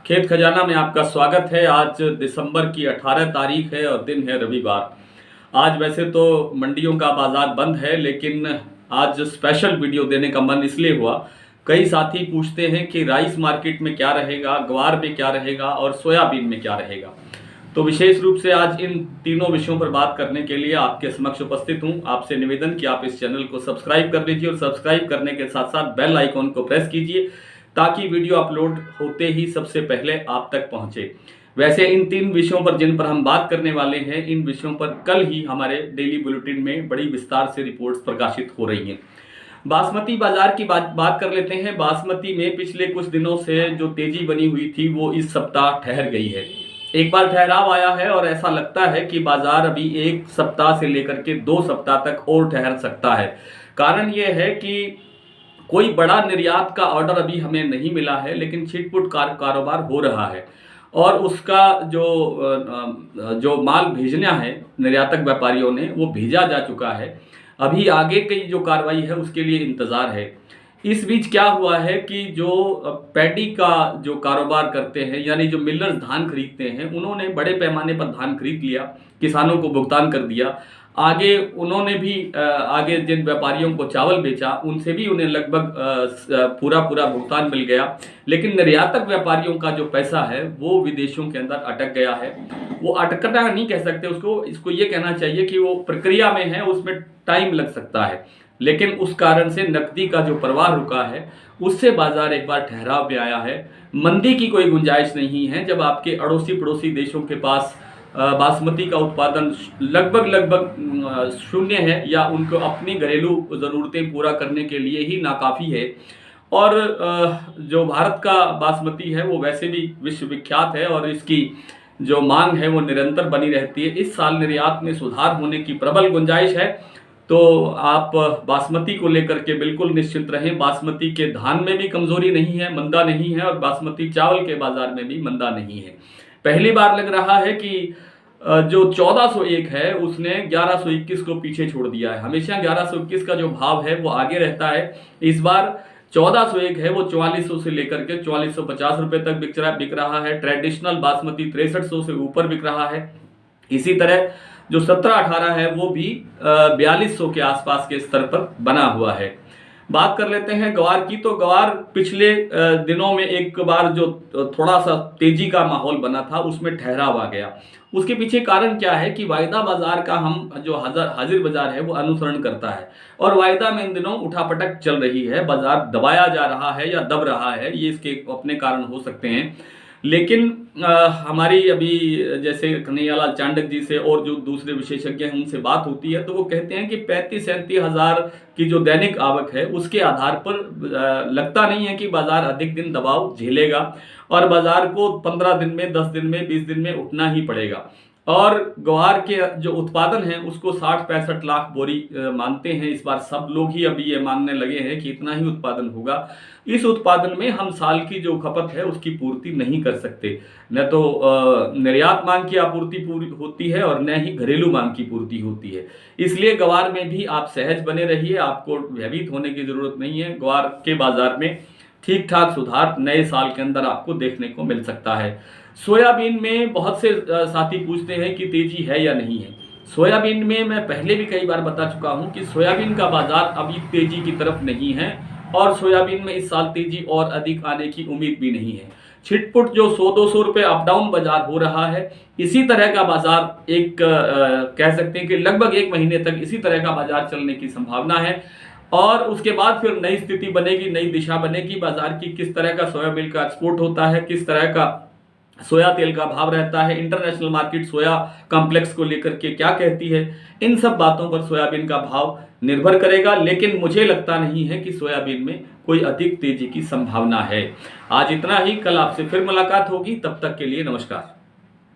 खेत खजाना में आपका स्वागत है। आज दिसंबर की 18 तारीख है और दिन है रविवार। आज वैसे तो मंडियों का बाजार बंद है, लेकिन आज स्पेशल वीडियो देने का मन इसलिए हुआ। कई साथी पूछते हैं कि राइस मार्केट में क्या रहेगा, ग्वार में क्या रहेगा और सोयाबीन में क्या रहेगा। तो विशेष रूप से आज इन तीनों विषयों पर बात करने के लिए आपके समक्ष उपस्थित हूं। आपसे निवेदन कि आप इस चैनल को सब्सक्राइब कर लीजिए और सब्सक्राइब करने के साथ साथ बेल आइकॉन को प्रेस कीजिए ताकि वीडियो अपलोड होते ही सबसे पहले आप तक पहुंचे। वैसे इन तीन विषयों पर जिन पर हम बात करने वाले हैं, इन विषयों पर कल ही हमारे डेली बुलेटिन में बड़ी विस्तार से रिपोर्ट्स प्रकाशित हो रही हैं। बासमती बाजार की बात कर लेते हैं। बासमती में पिछले कुछ दिनों से जो तेजी बनी हुई थी वो इस सप्ताह ठहर गई है। एक बार ठहराव आया है और ऐसा लगता है कि बाजार अभी एक सप्ताह से लेकर के 2 सप्ताह तक और ठहर सकता है। कारण यह है कि कोई बड़ा निर्यात का ऑर्डर अभी हमें नहीं मिला है, लेकिन छिटपुट कारोबार हो रहा है और उसका जो माल भेजना है निर्यातक व्यापारियों ने वो भेजा जा चुका है। अभी आगे की जो कार्रवाई है उसके लिए इंतजार है। इस बीच क्या हुआ है कि जो पैडी का जो कारोबार करते हैं, यानी जो मिलर्स धान खरीदते हैं, उन्होंने बड़े पैमाने पर धान खरीद लिया, किसानों को भुगतान कर दिया। आगे उन्होंने भी आगे जिन व्यापारियों को चावल बेचा उनसे भी उन्हें लगभग पूरा भुगतान मिल गया। लेकिन निर्यातक व्यापारियों का जो पैसा है वो विदेशों के अंदर अटक गया है। वो अटकना नहीं कह सकते उसको, इसको ये कहना चाहिए कि वो प्रक्रिया में है, उसमें टाइम लग सकता है। लेकिन उस कारण से नकदी का जो प्रवाह रुका है उससे बाजार एक बार ठहराव में आया है। मंदी की कोई गुंजाइश नहीं है जब आपके अड़ोसी पड़ोसी देशों के पास बासमती का उत्पादन लगभग शून्य है या उनको अपनी घरेलू ज़रूरतें पूरा करने के लिए ही नाकाफ़ी है। और जो भारत का बासमती है वो वैसे भी विश्वविख्यात है और इसकी जो मांग है वो निरंतर बनी रहती है। इस साल निर्यात में सुधार होने की प्रबल गुंजाइश है, तो आप बासमती को लेकर के बिल्कुल निश्चिंत रहें। बासमती के धान में भी कमजोरी नहीं है, मंदा नहीं है, और बासमती चावल के बाजार में भी मंदा नहीं है। पहली बार लग रहा है कि जो 1401 है उसने 1121 को पीछे छोड़ दिया है। हमेशा 1121 का जो भाव है वो आगे रहता है। इस बार 1401 है वो 4400 से लेकर के 4450 रुपए तक बिक रहा है। ट्रेडिशनल बासमती 6300 से ऊपर बिक रहा है। इसी तरह जो 1718 है वो भी 4200 के आसपास के स्तर पर बना हुआ है। बात कर लेते हैं ग्वार की। तो ग्वार पिछले दिनों में एक बार जो थोड़ा सा तेजी का माहौल बना था उसमें ठहराव आ गया। उसके पीछे कारण क्या है कि वायदा बाजार का हम जो हाजिर बाजार है वो अनुसरण करता है और वायदा में इन दिनों उठापटक चल रही है। बाजार दबाया जा रहा है या दब रहा है, ये इसके अपने कारण हो सकते हैं। लेकिन हमारी अभी जैसे कन्हैयालाल चांडक जी से और जो दूसरे विशेषज्ञ हैं उनसे बात होती है तो वो कहते हैं कि 35-37 हज़ार की जो दैनिक आवक है उसके आधार पर लगता नहीं है कि बाजार अधिक दिन दबाव झेलेगा और बाजार को 15 दिन में, 10 दिन में, 20 दिन में उठना ही पड़ेगा। और ग्वार के जो उत्पादन है उसको 60-65 लाख बोरी मानते हैं। इस बार सब लोग ही अभी ये मानने लगे हैं कि इतना ही उत्पादन होगा। इस उत्पादन में हम साल की जो खपत है उसकी पूर्ति नहीं कर सकते। न तो निर्यात मांग की आपूर्ति पूरी होती है और न ही घरेलू मांग की पूर्ति होती है। इसलिए ग्वार में भी आप सहज बने रहिए, आपको भयभीत होने की जरूरत नहीं है। ग्वार के बाजार में ठीक ठाक सुधार नए साल के अंदर आपको देखने को मिल सकता है। सोयाबीन में बहुत से साथी पूछते हैं कि तेजी है या नहीं है। सोयाबीन में मैं पहले भी कई बार बता चुका हूं कि सोयाबीन का बाजार अभी तेजी की तरफ नहीं है और सोयाबीन में इस साल तेजी और अधिक आने की उम्मीद भी नहीं है। छिटपुट जो 100-200 रुपए अप डाउन बाजार हो रहा है, इसी तरह का बाजार कह सकते हैं कि लगभग 1 महीने तक इसी तरह का बाजार चलने की संभावना है। और उसके बाद फिर नई स्थिति बनेगी, नई दिशा बनेगी बाजार की। किस तरह का सोयाबीन का एक्सपोर्ट होता है, किस तरह का सोया तेल का भाव रहता है, इंटरनेशनल मार्केट सोया कॉम्प्लेक्स को लेकर के क्या कहती है, इन सब बातों पर सोयाबीन का भाव निर्भर करेगा। लेकिन मुझे लगता नहीं है कि सोयाबीन में कोई अधिक तेजी की संभावना है। आज इतना ही, कल आपसे फिर मुलाकात होगी। तब तक के लिए नमस्कार।